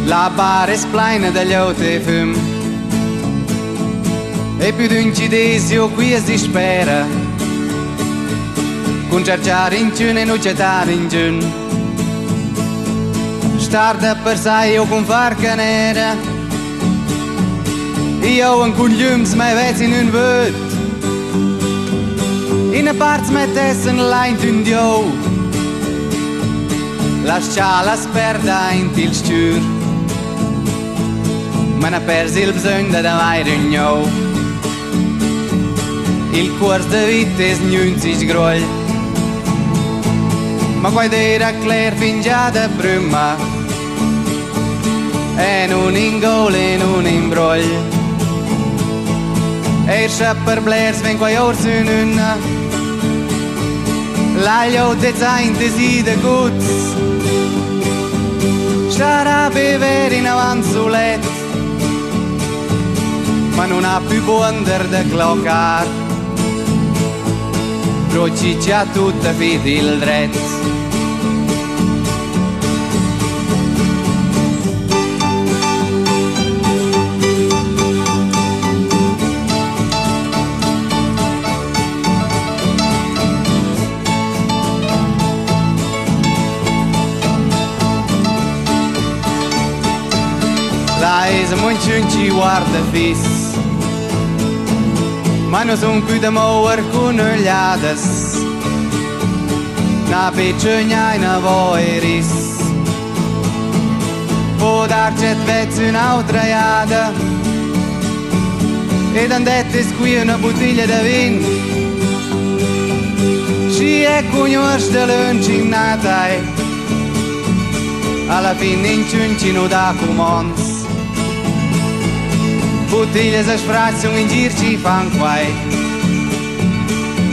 La bar è plaina dagli altri fum. E più d'un cidesio qui es dispera. Con tscherchar inchün e no chattar ingün. Star dapersai o con far canera. Io con glüms mai vez in un vöt. In a part mettes en laint dieu. La s-chala perda aint il s-chür. Ma ne persi il bsögn avair gnieu. Il cuors de vita es s-grüll. Ma quai d'era cler fin già da prima. E non ingole e non imbroll. E schapper blers ven quai ors ün'autra. Glieud dezaint'es de guts. Starà a bever in avanzulet. Ma non ha più buonder da clocar. Broci c'ha tutta fidi il drets. La es inchün ci guarda fis. Ma non son più da mover con gliades. Dapersai na avairis. Può darci ün'autra iada. Ed dezaint'es qui una bottiglia di vin. Ci è cuors de l'ün'autra. Alla fine inchün ci no da cuors. Bottiglias a sfrazzano in gir ci fan quai.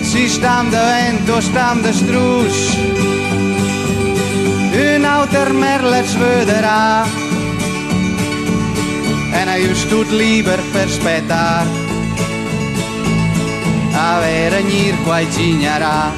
Si stam da vento, stam da strus. Ün'autra merla svöderà. E na just tut lieber per spettar. Avair a gnir quai cignarà.